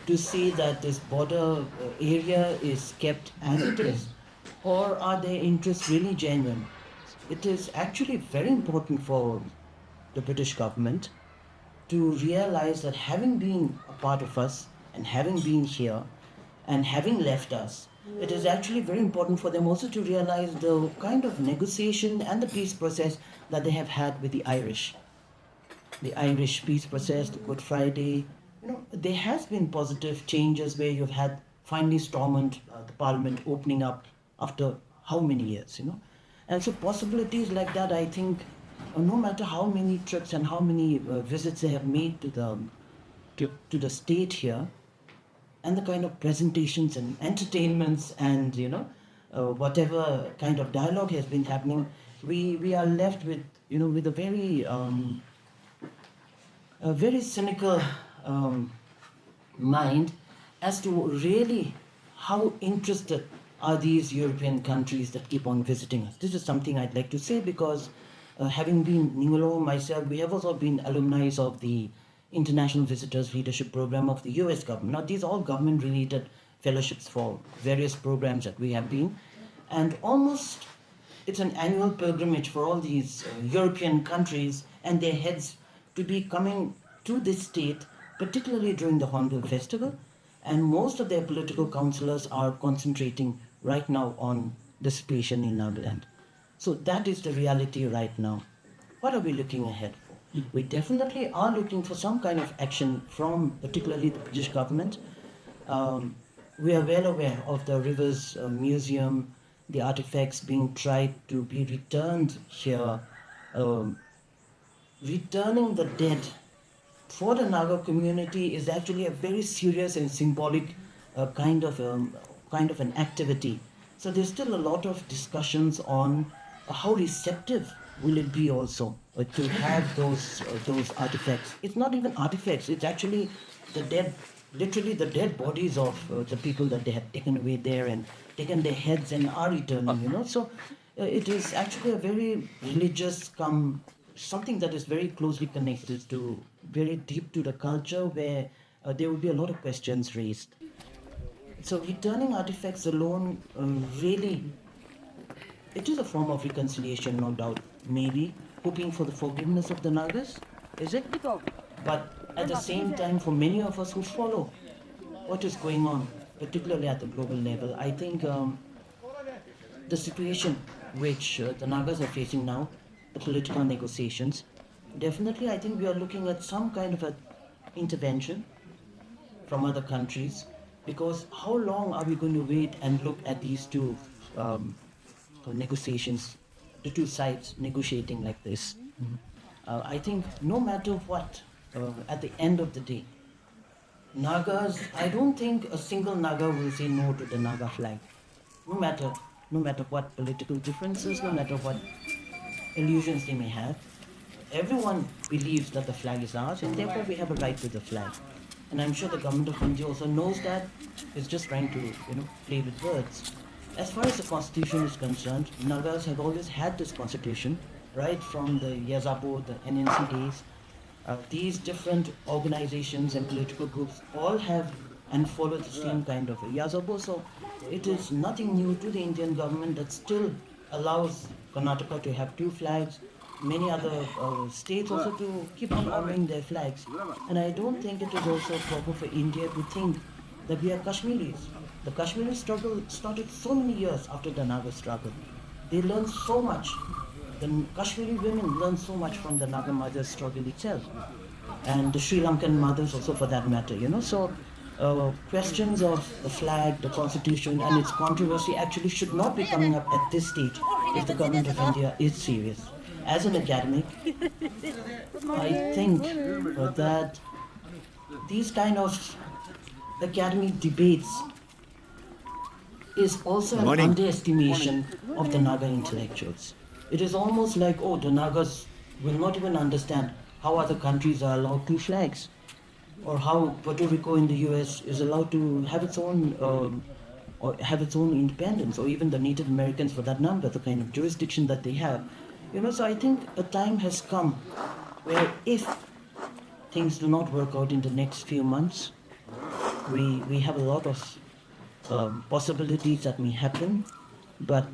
to see that this border area is kept as it is? Or are their interests really genuine? It is actually very important for the British government to realize that having been a part of us and having been here and having left us, it is actually very important for them also to realize the kind of negotiation and the peace process that they have had with the Irish. The Irish peace process, the Good Friday, there has been positive changes where you've had finally Stormont, the Parliament opening up after how many years, And so possibilities like that, I think, no matter how many trips and how many visits they have made to the state here, and the kind of presentations and entertainments and whatever kind of dialogue has been happening, we are left with with a very cynical mind as to really how interested are these European countries that keep on visiting us. This is something I'd like to say because having been Ningolo myself, we have also been alumni of the International Visitors Leadership Program of the US government. Now, these are all government-related fellowships for various programs that we have been. And almost it's an annual pilgrimage for all these European countries and their heads to be coming to this state, particularly during the Hornbill Festival. And most of their political councillors are concentrating right now on the situation in Nagaland. So that is the reality right now. What are we looking ahead for? We definitely are looking for some kind of action from particularly the British government. We are well aware of the Rivers Museum, the artifacts being tried to be returned here. Returning the dead for the Naga community is actually a very serious and symbolic kind of an activity. So there's still a lot of discussions on how receptive will it be also to have those artifacts. It's not even artifacts, it's actually literally the dead bodies of the people that they have taken away there and taken their heads and are returning, So it is actually a very religious something that is very closely connected to, very deep to the culture where there will be a lot of questions raised. So returning artifacts alone really, it is a form of reconciliation, no doubt, maybe, hoping for the forgiveness of the Nagas, is it? But at the same time, for many of us who follow what is going on, particularly at the global level, I think the situation which the Nagas are facing now, the political negotiations, definitely I think we are looking at some kind of a intervention from other countries, because how long are we going to wait and look at these two negotiations, the two sides negotiating like this? I think no matter what, at the end of the day, Nagas, I don't think a single Naga will say no to the Naga flag. No matter what political differences, no matter what illusions they may have, everyone believes that the flag is ours, and therefore we have a right to the flag. And I'm sure the government of India also knows that. It's just trying to, play with words. As far as the constitution is concerned, Nagas have always had this constitution, right from the Yazabo, the NNC days. These different organizations and political groups all have and follow the same kind of a Yazabo. So it is nothing new to the Indian government that still allows Karnataka to have two flags, many other states also to keep on honoring their flags. And I don't think it is also proper for India to think that we are Kashmiris. The Kashmiri struggle started so many years after the Naga struggle. They learned so much. The Kashmiri women learned so much from the Naga mothers' struggle itself. And the Sri Lankan mothers also for that matter, So questions of the flag, the constitution and its controversy actually should not be coming up at this stage if the government of India is serious. As an academic, I think that these kind of academic debates is also an underestimation of the Naga intellectuals. It is almost like, the Nagas will not even understand how other countries are allowed two flags, or how Puerto Rico in the US is allowed to have its own independence, or even the Native Americans for that number, the kind of jurisdiction that they have. So I think a time has come where if things do not work out in the next few months, we have a lot of possibilities that may happen. But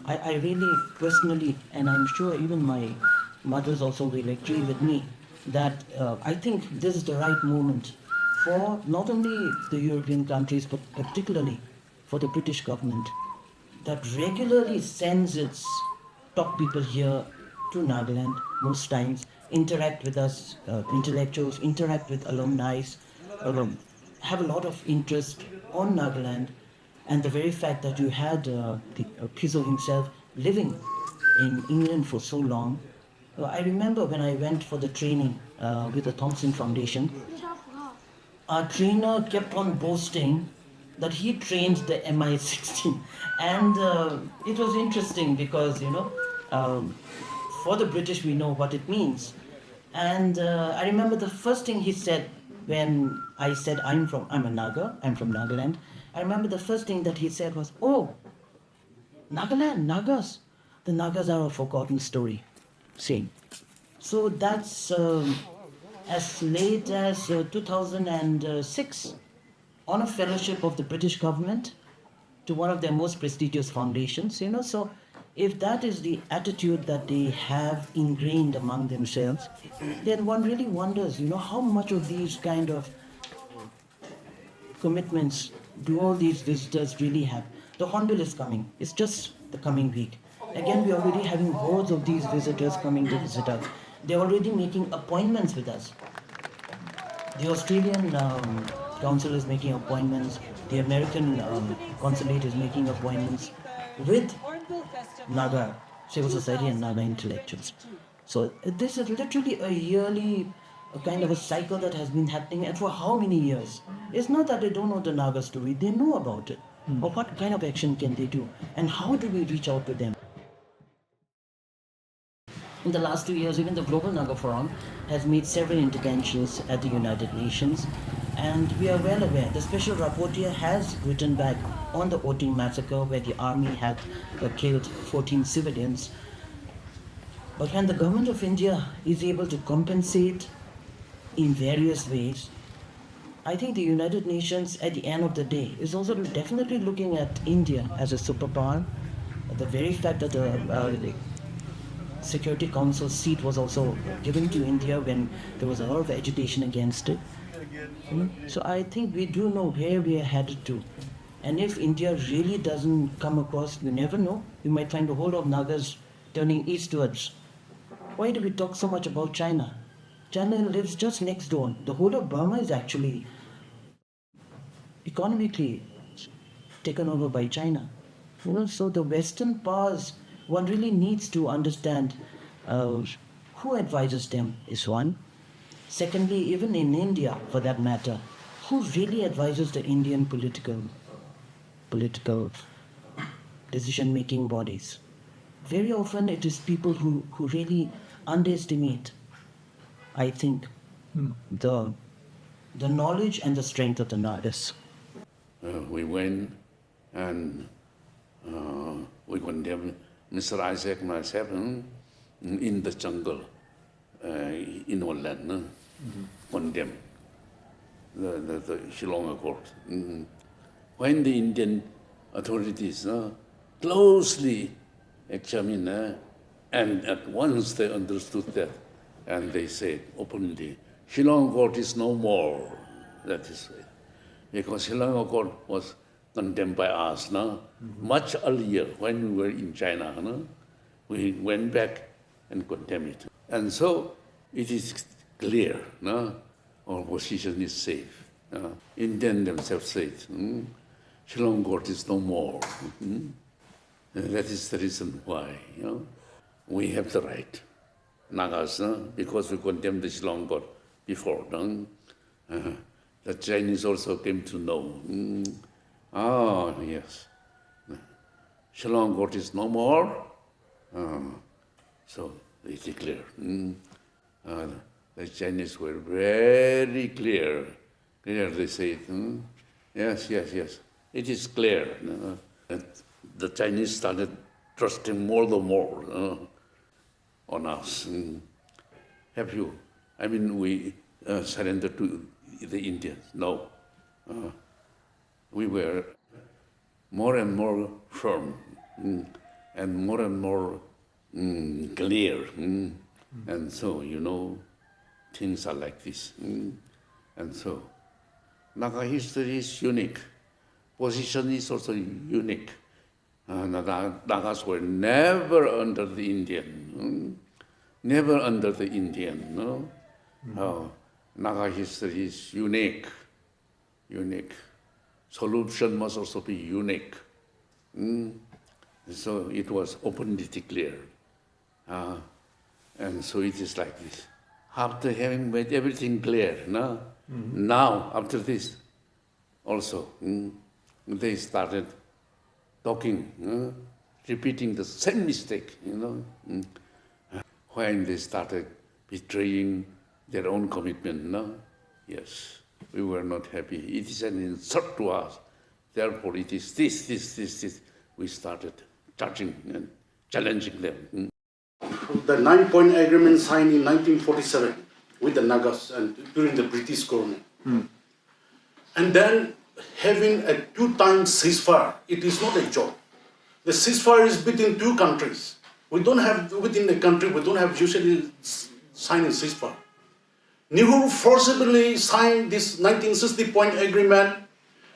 I really personally, and I'm sure even my mothers also will agree with me, that I think this is the right moment for not only the European countries, but particularly for the British government, that regularly sends its top people here to Nagaland most times, interact with us, intellectuals, interact with alumni, have a lot of interest on Nagaland. And the very fact that you had Piso himself living in England for so long. I remember when I went for the training with the Thompson Foundation, our trainer kept on boasting that he trained the MI-16. And it was interesting because, for the British we know what it means. And I remember the first thing he said when I said, I'm a Naga, I'm from Nagaland. I remember the first thing that he said was, Nagaland, Nagas. The Nagas are a forgotten story. Saying. So that's as late as 2006, on a fellowship of the British government to one of their most prestigious foundations, So if that is the attitude that they have ingrained among themselves, then one really wonders, how much of these kind of commitments do all these visitors really have? The Hornbill is coming. It's just the coming week. Again, we're already having hordes of these visitors coming to visit us. They're already making appointments with us. The Australian Council is making appointments. The American Consulate is making appointments with Naga civil society and Naga intellectuals. So this is literally a yearly kind of a cycle that has been happening, and for how many years? It's not that they don't know the Naga story, they know about it. But what kind of action can they do? And how do we reach out to them? In the last 2 years, even the Global Naga Forum has made several interventions at the United Nations, and we are well aware. The Special Rapporteur has written back on the Oting massacre where the army had killed 14 civilians. But when the government of India is able to compensate in various ways, I think the United Nations at the end of the day is also definitely looking at India as a superpower. The very fact that the Security Council seat was also given to India when there was a lot of agitation against it. So I think we do know where we are headed to. And if India really doesn't come across, you never know, you might find a whole lot of Nagas turning eastwards. Why do we talk so much about China? China lives just next door. The whole of Burma is actually economically taken over by China. So the Western powers, one really needs to understand who advises them is one. Secondly, even in India, for that matter, who really advises the Indian political decision-making bodies? Very often it is people who really underestimate, I think, the knowledge and the strength of the NAGAS. We went and we condemned Mr. Isaac and myself in the jungle in our land, condemned the Shillong Accord. When the Indian authorities closely examined and at once they understood that, and they said openly, Shillong Accord is no more. That is it. Because Shillong Accord was condemned by us much earlier when we were in China. We went back and condemned it. And so it is clear, our position is safe. Indians themselves said, Shillong Accord is no more. That is the reason why we have the right, Nagas, because we condemned the Shillong Accord before. The Chinese also came to know. Yes, Shillong Accord is no more. So they declared. The Chinese were very clear. They said, yes, it is clear. The Chinese started trusting more and more on us. Have you? I mean, we surrendered to the Indians. No. We were more and more firm and more clear. And so, things are like this. And so, Naga history is unique. Position is also unique. Nagas were never under the Indian. Never under the Indian. Naga history is unique. Solution must also be unique. So it was openly declared. And so it is like this. After having made everything clear, now, after this, also, they started talking, repeating the same mistake, when they started betraying their own commitment. Yes, we were not happy. It is an insult to us. Therefore, it is this. We started judging and challenging them. The 9-point agreement signed in 1947 with the Nagas and during the British colony. And then having a 2-time ceasefire, it is not a joke. The ceasefire is between two countries. We don't have, within the country, we don't have usually signing ceasefire. Nehru forcibly signed this 1960-point agreement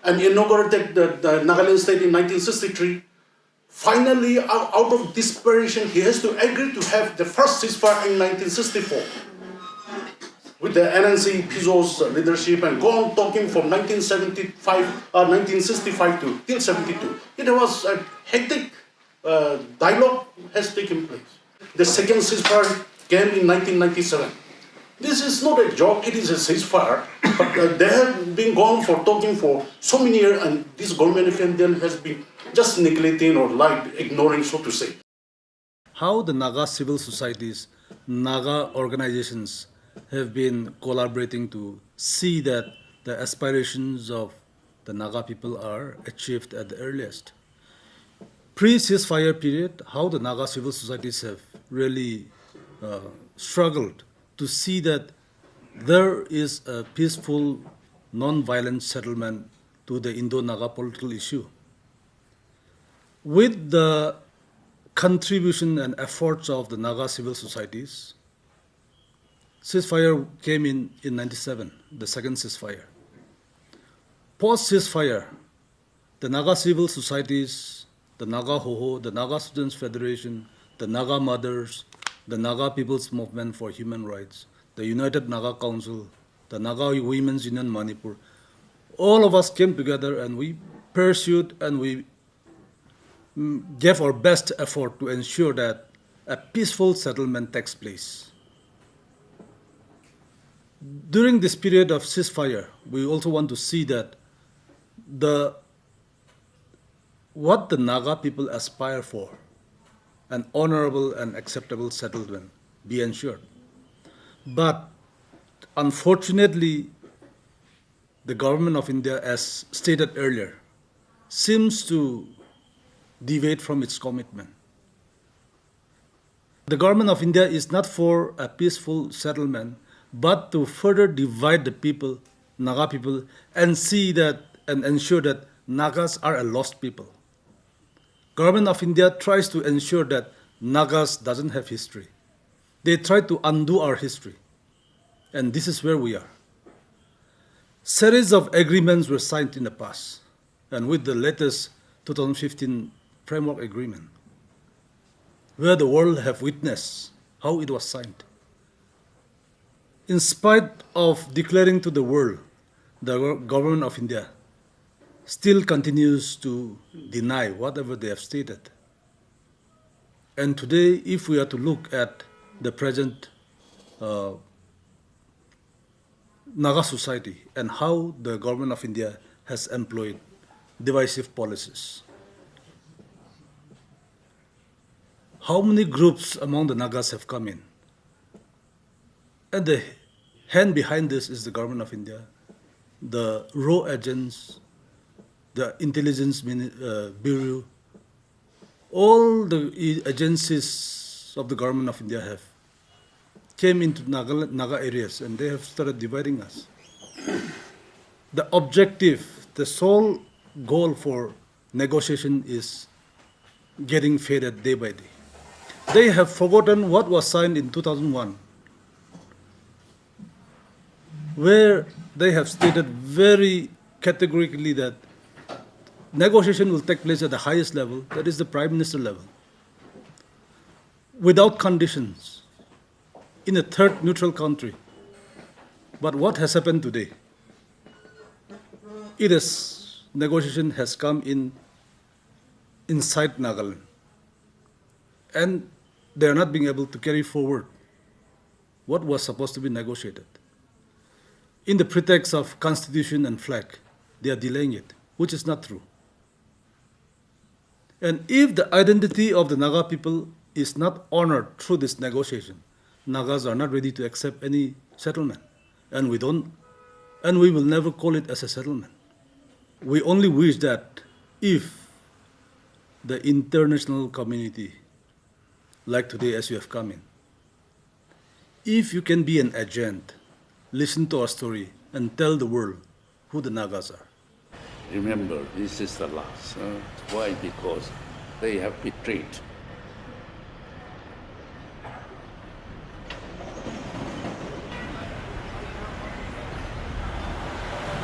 and inaugurated the Nagalim state in 1963. Finally, out of desperation, he has to agree to have the first ceasefire in 1964 with the NNC Pizzo's leadership and go on talking from 1965 to till 72. It was a hectic dialogue has taken place. The second ceasefire came in 1997. This is not a joke, it is a ceasefire, but they have been gone for talking for so many years and this government of India has been just neglecting or ignoring, so to say. How the Naga civil societies, Naga organizations have been collaborating to see that the aspirations of the Naga people are achieved at the earliest. Pre-ceasefire period, how the Naga civil societies have really struggled to see that there is a peaceful, non-violent settlement to the Indo-Naga political issue. With the contribution and efforts of the Naga civil societies, ceasefire came in 97, the second ceasefire. Post-ceasefire, the Naga civil societies, the Naga Hoho, the Naga Students Federation, the Naga Mothers, the Naga People's Movement for Human Rights, the United Naga Council, the Naga Women's Union Manipur, all of us came together and we pursued and we gave our best effort to ensure that a peaceful settlement takes place. During this period of ceasefire, we also want to see that what the Naga people aspire for, an honorable and acceptable settlement, be ensured. But unfortunately, the government of India, as stated earlier, seems to deviate from its commitment. The government of India is not for a peaceful settlement, but to further divide the people, Naga people, and see that and ensure that Nagas are a lost people. Government of India tries to ensure that Nagas doesn't have history. They try to undo our history. And this is where we are. Series of agreements were signed in the past, and with the latest 2015 Framework Agreement, where the world have witnessed how it was signed. In spite of declaring to the world, the government of India still continues to deny whatever they have stated. And today, if we are to look at the present Naga society and how the government of India has employed divisive policies, how many groups among the Nagas have come in? And the hand behind this is the government of India, the raw agents, the intelligence bureau, all the agencies of the government of India have came into Naga areas and they have started dividing us. The objective, the sole goal for negotiation is getting faded day by day. They have forgotten what was signed in 2001, where they have stated very categorically that negotiation will take place at the highest level, that is the Prime Minister level, without conditions, in a third neutral country. But what has happened today? Negotiation has come inside Nagaland, and they are not being able to carry forward what was supposed to be negotiated. In the pretext of constitution and flag, they are delaying it, which is not true. And if the identity of the Naga people is not honored through this negotiation, Nagas are not ready to accept any settlement. And we will never call it as a settlement. We only wish that if the international community, like today as you have come in, if you can be an agent, listen to our story and tell the world who the Nagas are. Remember, this is the last. Why? Because they have betrayed.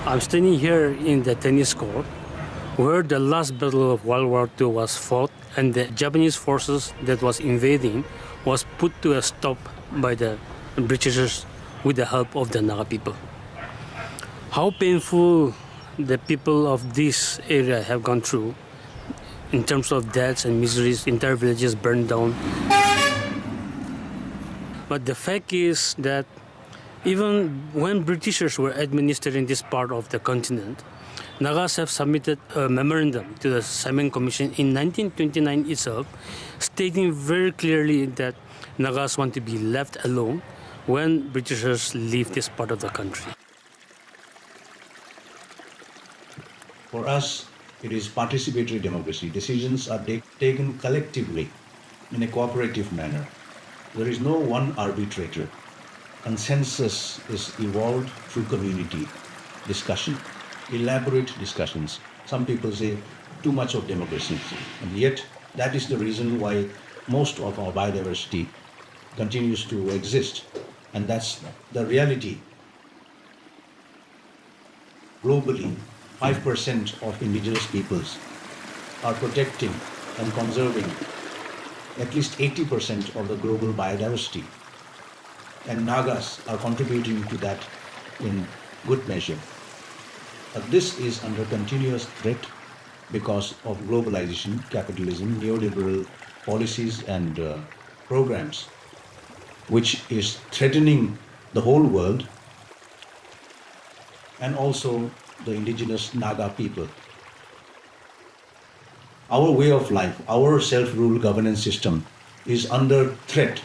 I'm standing here in the tennis court where the last battle of World War II was fought and the Japanese forces that was invading was put to a stop by the Britishers with the help of the Naga people. How painful the people of this area have gone through in terms of deaths and miseries, entire villages burned down. But the fact is that even when Britishers were administering this part of the continent, Nagas have submitted a memorandum to the Simon Commission in 1929 itself, stating very clearly that Nagas want to be left alone when Britishers leave this part of the country. For us, it is participatory democracy. Decisions are taken collectively in a cooperative manner. There is no one arbitrator. Consensus is evolved through community discussion, elaborate discussions. Some people say too much of democracy, and yet that is the reason why most of our biodiversity continues to exist, and that's the reality. Globally, 5% of indigenous peoples are protecting and conserving at least 80% of the global biodiversity. and Nagas are contributing to that in good measure. But this is under continuous threat because of globalization, capitalism, neoliberal policies and programs, which is threatening the whole world and also the indigenous Naga people. Our way of life, our self-rule governance system is under threat.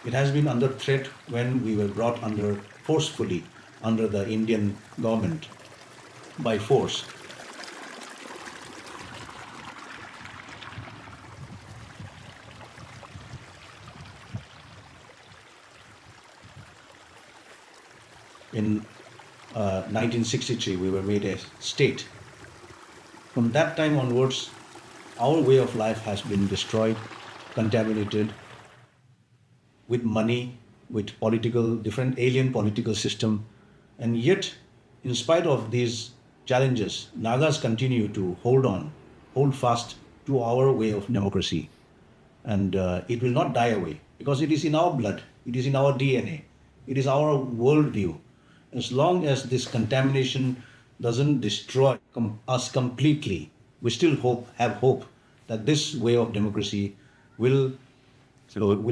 It has been under threat when we were brought under forcefully under the Indian government by force. In 1963, we were made a state. From that time onwards, our way of life has been destroyed, contaminated with money, with different alien political system. And yet, in spite of these challenges, Nagas continue to hold fast to our way of democracy. And it will not die away because it is in our blood, it is in our DNA, it is our worldview. As long as this contamination doesn't destroy us completely, we still have hope that this way of democracy will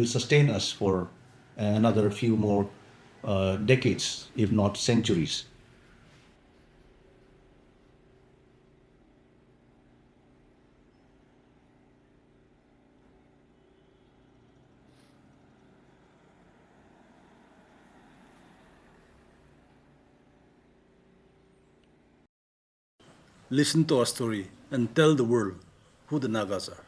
sustain us for another few more decades, if not centuries. Listen to our story and tell the world who the Nagas are.